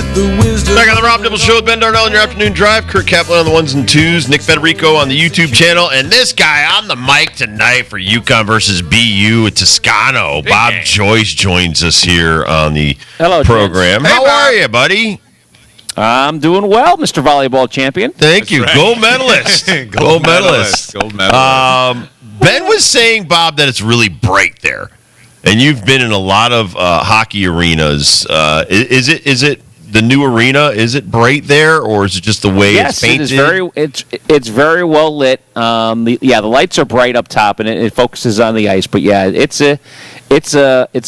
with the wisdom. Back on the Rob Dibble Show with Ben Darnell in your afternoon drive. Kurt Kaplan on the ones and twos. Nick Federico on the YouTube channel. And this guy on the mic tonight for UConn versus BU at Toscano. Bob Joyce joins us here on the program. Hey, How are you, buddy? I'm doing well, Mr. Volleyball Champion. Thank you. Right. Gold medalist. Gold medalist. Ben was saying, Bob, that it's really bright there. And you've been in a lot of hockey arenas. Is it the new arena? Is it bright there, or is it just the way it's painted? Yes, it's very well lit. The lights are bright up top, and it focuses on the ice. But yeah, it's a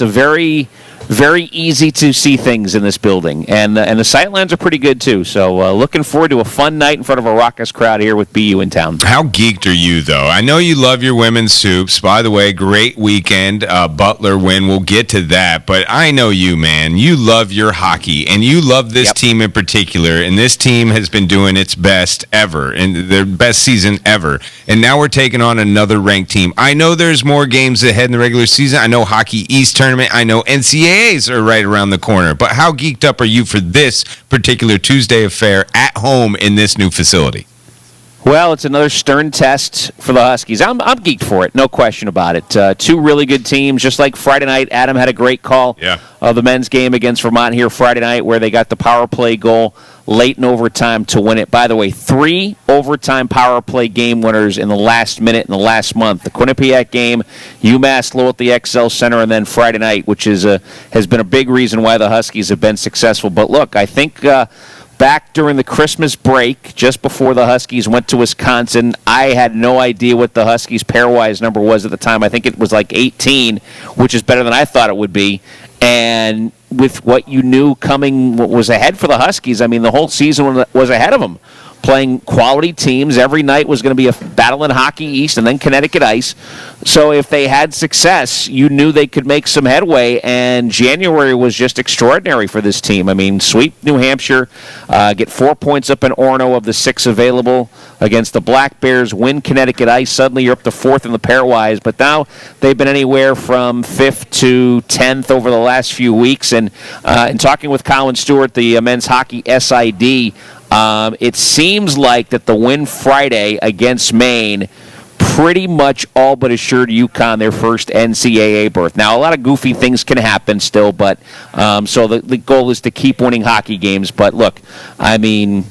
very very easy to see things in this building, and the sightlines are pretty good too. So looking forward to a fun night in front of a raucous crowd here with BU in town. How geeked are you, though? I know you love your women's soups. By the way, great weekend, Butler win. We'll get to that, but I know you, man. You love your hockey, and you love this team in particular. And this team has been doing its best ever, and their best season ever. And now we're taking on another ranked team. I know there's more games ahead in the regular season. I know Hockey East tournament. I know NCAAs are right around the corner. But how geeked up are you for this particular Tuesday affair at home in this new facility? Well, it's another stern test for the Huskies. I'm geeked for it, no question about it. Two really good teams, just like Friday night. Adam had a great call of the men's game against Vermont here Friday night, where they got the power play goal late in overtime to win it. By the way, 3 overtime power play game winners in the last minute in the last month. The Quinnipiac game, UMass Lowell at the XL Center, and then Friday night, which has been a big reason why the Huskies have been successful. But look, I think back during the Christmas break, just before the Huskies went to Wisconsin, I had no idea what the Huskies pairwise number was at the time. I think it was like 18, which is better than I thought it would be. And with what you knew coming, what was ahead for the Huskies, I mean, the whole season was ahead of them. Playing quality teams. Every night was going to be a battle in Hockey East and then Connecticut Ice. So if they had success, you knew they could make some headway, and January was just extraordinary for this team. I mean, sweep New Hampshire, get 4 points up in Orono of the 6 available against the Black Bears, win Connecticut Ice. Suddenly you're up to 4th in the pairwise, but now they've been anywhere from 5th to 10th over the last few weeks. And in talking with Colin Stewart, the men's hockey SID, it seems like that the win Friday against Maine pretty much all but assured UConn their first NCAA berth. Now, a lot of goofy things can happen still, but so the goal is to keep winning hockey games. But look, I mean,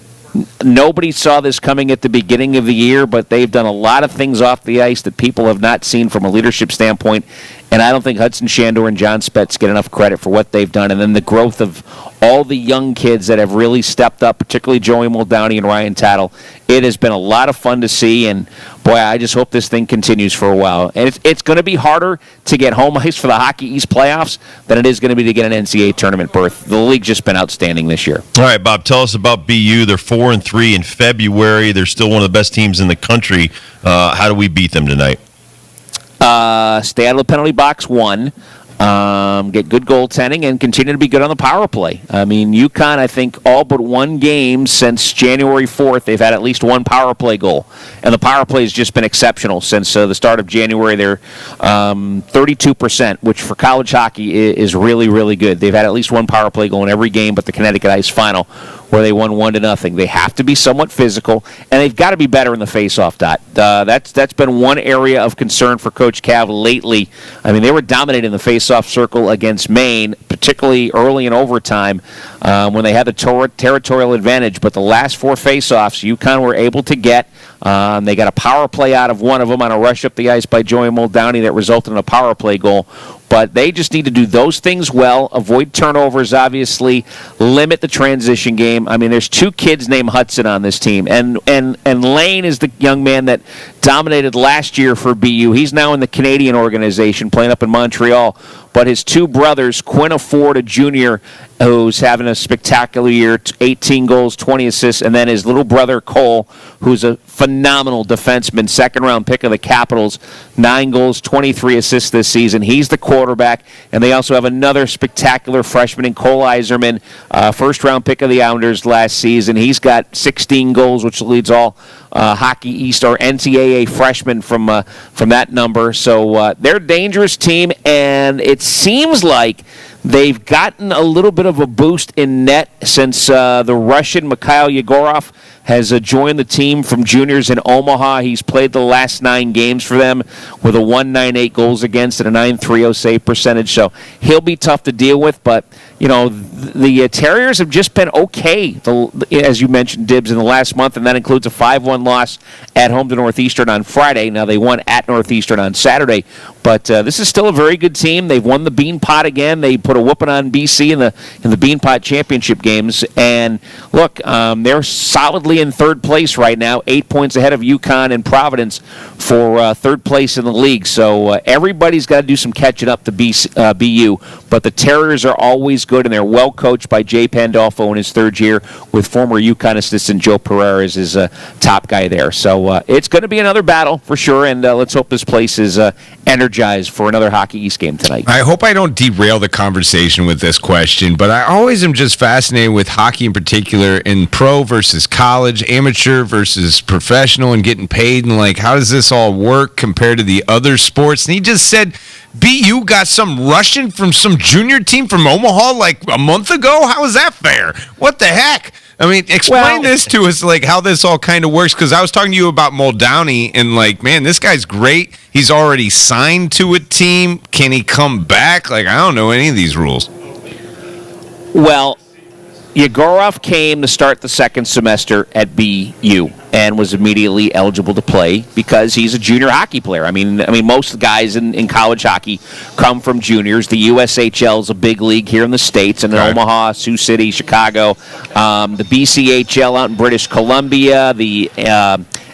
nobody saw this coming at the beginning of the year, but they've done a lot of things off the ice that people have not seen from a leadership standpoint. And I don't think Hudson Shandor and John Spetz get enough credit for what they've done. And then the growth of all the young kids that have really stepped up, particularly Joey Muldowney and Ryan Tattle. It has been a lot of fun to see. And, boy, I just hope this thing continues for a while. And it's going to be harder to get home ice for the Hockey East playoffs than it is going to be to get an NCAA tournament berth. The league's just been outstanding this year. All right, Bob, tell us about BU. They're 4-3 in February. They're still one of the best teams in the country. How do we beat them tonight? Stay out of the penalty box, 1. Get good goaltending, and continue to be good on the power play. I mean, UConn, I think, all but one game since January 4th, they've had at least one power play goal. And the power play has just been exceptional since the start of January. They're 32%, which for college hockey is really, really good. They've had at least one power play goal in every game but the Connecticut Ice final, where they won 1-0. They have to be somewhat physical, and they've got to be better in the face-off dot. That's been one area of concern for Coach Cav lately. I mean, they were dominating the face-off circle against Maine, particularly early in overtime when they had the territorial advantage. But the last 4 face-offs, UConn were able to get. They got a power play out of one of them on a rush up the ice by Joey Muldowney that resulted in a power play goal. But they just need to do those things well, avoid turnovers, obviously, limit the transition game. I mean, there's 2 kids named Hudson on this team, and Lane is the young man that dominated last year for BU. He's now in the Canadian organization, playing up in Montreal. But his 2 brothers, Quinn Ford, a junior, who's having a spectacular year, 18 goals, 20 assists, and then his little brother, Cole, who's a phenomenal defenseman, second-round pick of the Capitals, 9 goals, 23 assists this season. He's the quarterback, and they also have another spectacular freshman in Cole Iserman, first-round pick of the Islanders last season. He's got 16 goals, which leads all Hockey East or NCAA freshmen from that number. So they're a dangerous team, and it seems like They've gotten a little bit of a boost in net since the Russian Mikhail Yegorov has joined the team from juniors in Omaha. He's played the last 9 games for them with a 1.98 goals against and a 9.30 save percentage. So he'll be tough to deal with. But, the Terriers have just been okay, as you mentioned, Dibs, in the last month, and that includes a 5-1 loss at home to Northeastern on Friday. Now, they won at Northeastern on Saturday. But this is still a very good team. They've won the Bean Pot again. They put a whooping on BC in the Bean Pot championship games. And, look, they're solidly in third place right now, 8 points ahead of UConn and Providence for third place in the league. So everybody's got to do some catching up to BU. But the Terriers are always good, and they're well coached by Jay Pandolfo in his third year with former UConn assistant Joe Pereira as his top guy there. So it's going to be another battle for sure, and let's hope this place is energized for another Hockey East game tonight. I hope I don't derail the conversation with this question, but I always am just fascinated with hockey in particular, in pro versus college, amateur versus professional, and getting paid, and like, how does this all work compared to the other sports? And he just said BU got some Russian from some junior team from Omaha like a month ago? How is that fair? What the heck? I mean, explain this to us, like how this all kind of works, because I was talking to you about Muldowney, and like, man, this guy's great. He's already signed to a team. Can he come back? Like, I don't know any of these rules. Well, Yegorov came to start the second semester at BU and was immediately eligible to play because he's a junior hockey player. I mean, most guys in college hockey come from juniors. The USHL is a big league here in the States, and in Omaha, Sioux City, Chicago. The BCHL out in British Columbia, the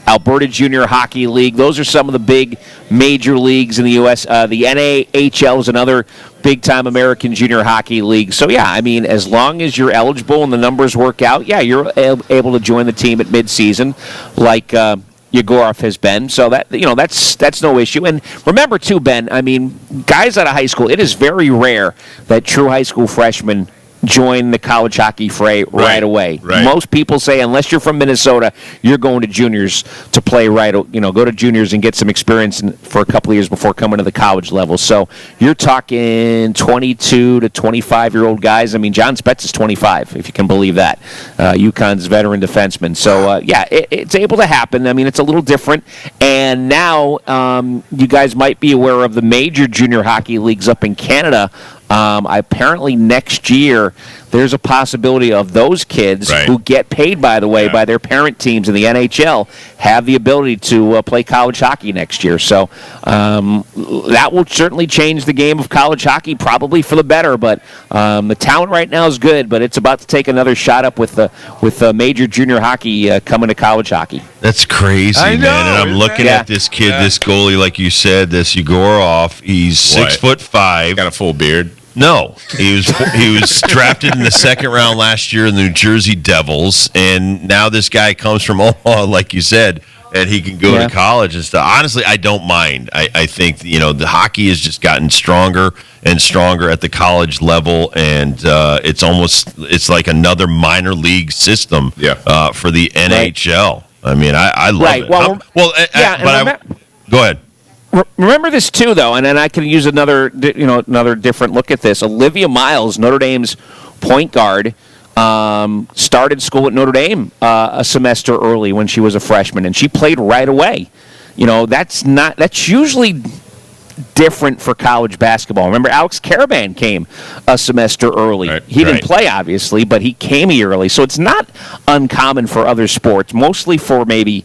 Alberta Junior Hockey League. Those are some of the big major leagues in the U.S. The NAHL is another big-time American junior hockey league. So, yeah, I mean, as long as you're eligible and the numbers work out, yeah, you're able to join the team at midseason like Yegorov has been. So, that's no issue. And remember, too, Ben, I mean, guys out of high school, it is very rare that true high school freshmen join the college hockey fray right away. Right. Most people say unless you're from Minnesota, you're going to juniors to play go to juniors and get some experience for a couple of years before coming to the college level. So you're talking 22 to 25-year-old guys. I mean, John Spetz is 25, if you can believe that. UConn's veteran defenseman. So, it's able to happen. I mean, it's a little different. And now you guys might be aware of the major junior hockey leagues up in Canada. Apparently next year there's a possibility of those kids who get paid, by the way, by their parent teams in the NHL have the ability to play college hockey next year. So that will certainly change the game of college hockey, probably for the better. But the talent right now is good, but it's about to take another shot up with major junior hockey coming to college hocky. That's crazy, man. And I'm looking at this kid, this goalie, like you said, this Yegorov. He's 6'5". Got a full beard. No, he was drafted in the second round last year in the New Jersey Devils, and now this guy comes from Omaha, like you said, and he can go to college and stuff. Honestly, I don't mind. I think the hockey has just gotten stronger and stronger at the college level, and it's like another minor league system for the NHL. I mean, I love it. Go ahead. Remember this too, though, and then I can use another different look at this. Olivia Miles, Notre Dame's point guard, started school at Notre Dame a semester early when she was a freshman, and she played right away. That's usually different for college basketball. Remember, Alex Caravan came a semester early. He didn't play, obviously, but he came here early. So it's not uncommon for other sports, mostly for maybe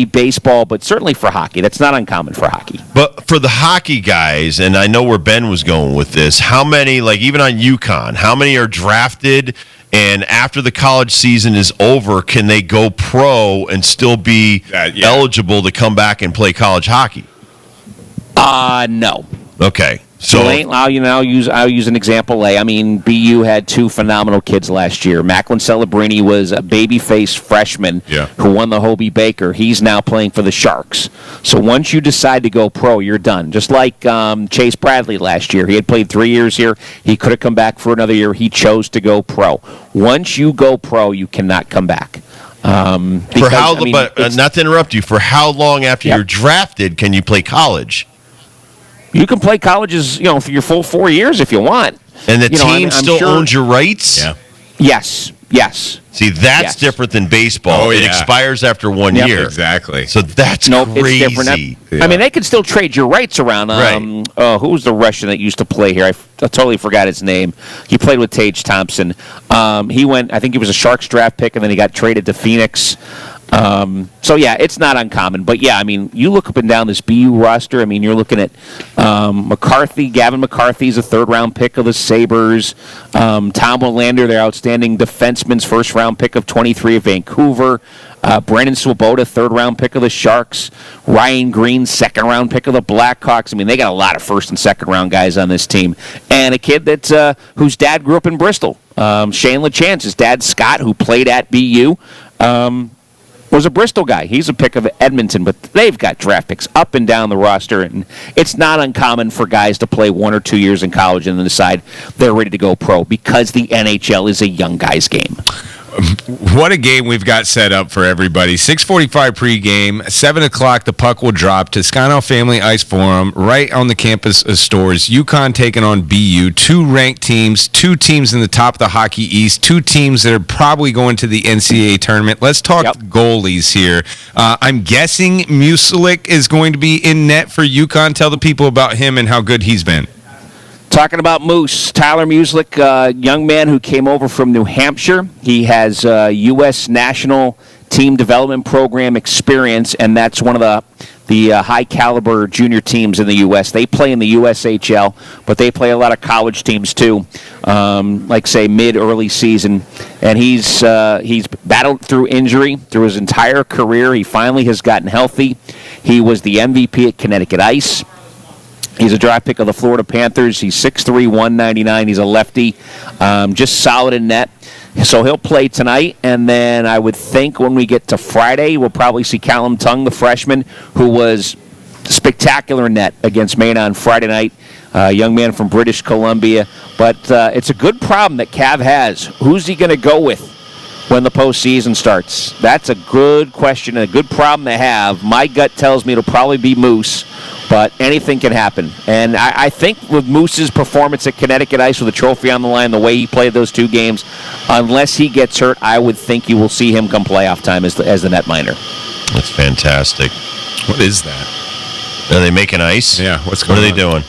baseball, but certainly for hockey. That's not uncommon for hockey. But for the hockey guys, and I know where Ben was going with this, how many, like even on UConn, how many are drafted and after the college season is over, can they go pro and still be eligible to come back and play college hockey? No. Okay. So I'll use an example. I mean, BU had 2 phenomenal kids last year. Macklin Celebrini was a baby-faced freshman who won the Hobie Baker. He's now playing for the Sharks. So once you decide to go pro, you're done. Just like Chase Bradley last year. He had played 3 years here. He could have come back for another year. He chose to go pro. Once you go pro, you cannot come back. Not to interrupt you, for how long after you're drafted can you play college? You can play colleges, for your full 4 years if you want. And the team still owns your rights? Yeah. Yes. See, that's different than baseball. It expires after 1 year. Exactly. So that's crazy. It's different. I mean, they can still trade your rights around. Who was the Russian that used to play here? I totally forgot his name. He played with Tage Thompson. He went, I think he was a Sharks draft pick, and then he got traded to Phoenix. It's not uncommon. But, I mean, you look up and down this BU roster. I mean, you're looking at McCarthy. Gavin McCarthy's a third-round pick of the Sabres. Tom Willander, their outstanding defenseman's first-round pick of 23 of Vancouver. Brandon Swoboda, third-round pick of the Sharks. Ryan Green, second-round pick of the Blackhawks. I mean, they got a lot of first- and second-round guys on this team. And a kid that whose dad grew up in Bristol, Shane LaChance. His dad, Scott, who played at BU, was a Bristol guy. He's a pick of Edmonton, but they've got draft picks up and down the roster, and it's not uncommon for guys to play 1 or 2 years in college and then decide they're ready to go pro because the NHL is a young guy's game. What a game we've got set up for everybody. 6:45 pregame, 7 o'clock the puck will drop. Toscano Family Ice Forum, right on the campus of stores. UConn taking on BU. 2 ranked teams, 2 teams in the top of the Hockey East, 2 teams that are probably going to the NCAA tournament. Let's talk goalies here. I'm guessing Muselic is going to be in net for UConn. Tell the people about him and how good he's been. Talking about Moose, Tyler Muselic, a young man who came over from New Hampshire. He has U.S. National Team Development Program experience, and that's one of the high-caliber junior teams in the U.S. They play in the USHL, but they play a lot of college teams too, like, say, mid-early season. And he's battled through injury through his entire career. He finally has gotten healthy. He was the MVP at Connecticut Ice. He's a draft pick of the Florida Panthers. He's 6'3", 199. He's a lefty, just solid in net. So he'll play tonight, and then I would think when we get to Friday, we'll probably see Callum Tung, the freshman, who was spectacular in net against Maine on Friday night. A young man from British Columbia. But it's a good problem that Cav has. Who's he going to go with when the postseason starts? That's a good question and a good problem to have. My gut tells me it'll probably be Moose, but anything can happen. And I think with Moose's performance at Connecticut Ice with a trophy on the line, the way he played those 2 games, unless he gets hurt, I would think you will see him come playoff time as the netminder. That's fantastic. What is that? Are they making ice? Yeah, what's going on? What are they doing?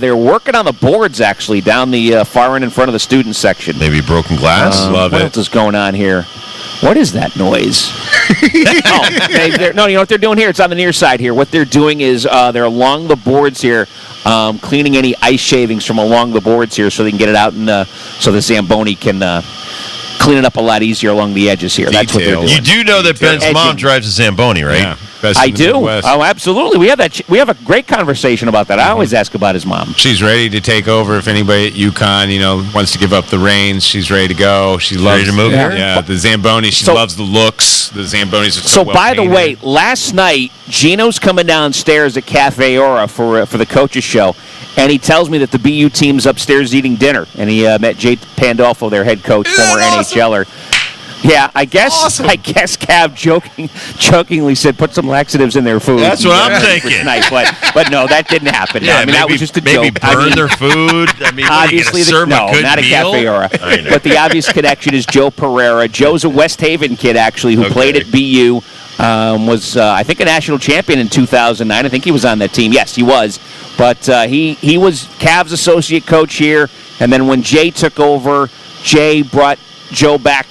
They're working on the boards, actually, down the far end in front of the student section. Maybe broken glass? Love what it. What else is going on here? What is that noise? You know what they're doing here? It's on the near side here. What they're doing is they're along the boards here, cleaning any ice shavings from along the boards here so they can get it out so the Zamboni can clean it up a lot easier along the edges here. That's what they're doing. You do know that Ben's mom drives a Zamboni, right? Yeah. I do. Oh, absolutely. We have a great conversation about that. I always ask about his mom. She's ready to take over. If anybody at UConn, wants to give up the reins, she's ready to go. She loves ready to move here. Yeah, the Zamboni. She loves the looks. The Zambonis are so well by the painted. way, last night Gino's coming downstairs at Cafe Aura for the coaches show, and he tells me that the BU team's upstairs eating dinner, and he met Jay Pandolfo, their head coach, former NHLer. Yeah, I guess Cav jokingly said put some laxatives in their food. That's what I'm thinking. Tonight, but no, that didn't happen. Yeah, that was just a joke. Maybe burn their food. Obviously, not a Cafe Aura. But the obvious connection is Joe Pereira. Joe's a West Haven kid, actually, who played at BU. Was I think a national champion in 2009. I think he was on that team. Yes, he was. But he was Cav's associate coach here. And then when Jay took over, Jay brought Joe back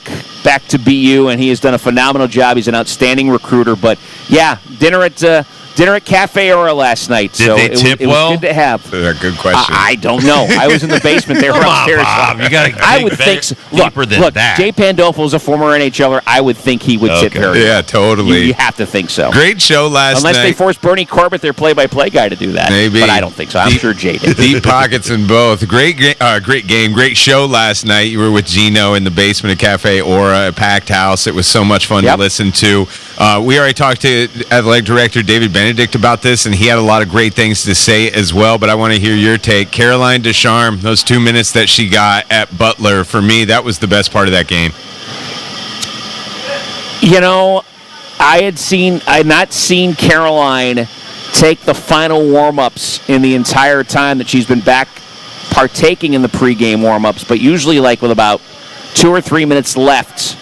to BU, and he has done a phenomenal job. He's an outstanding recruiter. But yeah, dinner at Cafe Aura last night. Did they tip it well? was good to have. Good question. I don't know. I was in the basement. They were upstairs. Bob, you got to I would think so. deeper than that. Jay Pandolfo is a former NHLer. I would think he would tip very well. Yeah, totally. You have to think so. Great show last night. Unless they forced Bernie Corbett, their play-by-play guy, to do that. Maybe. But I don't think so. I'm sure Jay did. Deep pockets in both. Great game. Great show last night. You were with Gino in the basement of Cafe Aura, a packed house. It was so much fun to listen to. We already talked to athletic director David Benedict about this, and he had a lot of great things to say as well, but I want to hear your take. Caroline Ducharme, those 2 minutes that she got at Butler, for me, that was the best part of that game. I had not seen Caroline take the final warm-ups in the entire time that she's been back partaking in the pregame warm-ups, but usually like with about 2 or 3 minutes left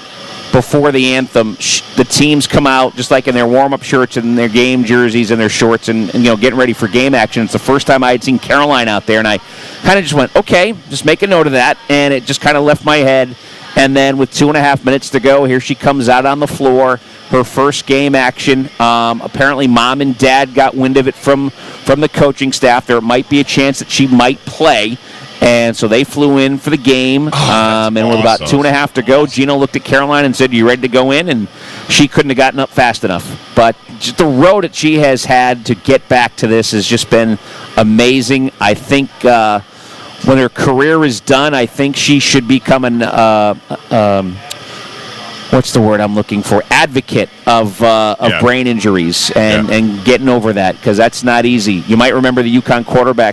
before the anthem, the teams come out just like in their warm-up shirts and their game jerseys and their shorts and getting ready for game action. It's the first time I had seen Caroline out there, and I kind of just went, okay, just make a note of that, and it just kind of left my head. And then with 2.5 minutes to go, here she comes out on the floor, her first game action. Apparently Mom and Dad got wind of it from the coaching staff. There might be a chance that she might play. And so they flew in for the game, and with about 2.5 to go, Gino looked at Caroline and said, "You ready to go in?" And she couldn't have gotten up fast enough. But just the road that she has had to get back to this has just been amazing. I think when her career is done, I think she should become an what's the word I'm looking for? Advocate of brain injuries and getting over that, because that's not easy. You might remember the UConn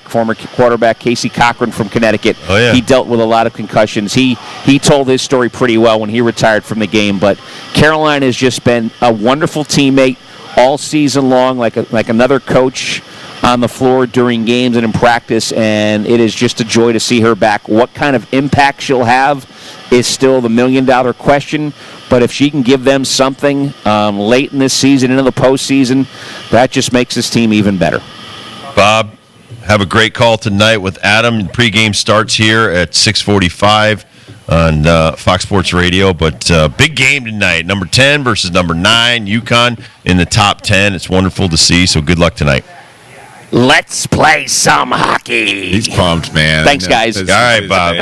former quarterback Casey Cochran from Connecticut. Oh, yeah. He dealt with a lot of concussions. He told his story pretty well when he retired from the game. But Caroline has just been a wonderful teammate all season long, like another coach on the floor during games and in practice, and it is just a joy to see her back. What kind of impact she'll have is still the million-dollar question, but if she can give them something late in this season, into the postseason, that just makes this team even better. Bob, have a great call tonight with Adam. Pregame starts here at 6:45 on Fox Sports Radio, but big game tonight, number 10 versus number 9, UConn in the top 10. It's wonderful to see, so good luck tonight. Let's play some hockey. He's pumped, man. Thanks, guys. All right, Bob.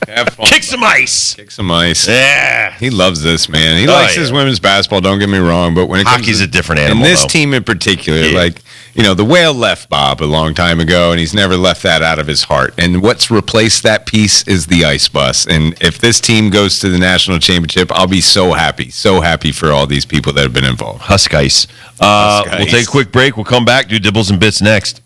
Have fun. Kick some ice. Kick some ice. Yeah. He loves this, man. He likes his women's basketball, don't get me wrong, but when it comes hockey's to a different animal, and this team in particular, the Whale left Bob a long time ago, and he's never left that out of his heart. And what's replaced that piece is the ice bus. And if this team goes to the national championship, I'll be so happy for all these people that have been involved. Husk ice. We'll take a quick break. We'll come back, do Dibbles and Bits next.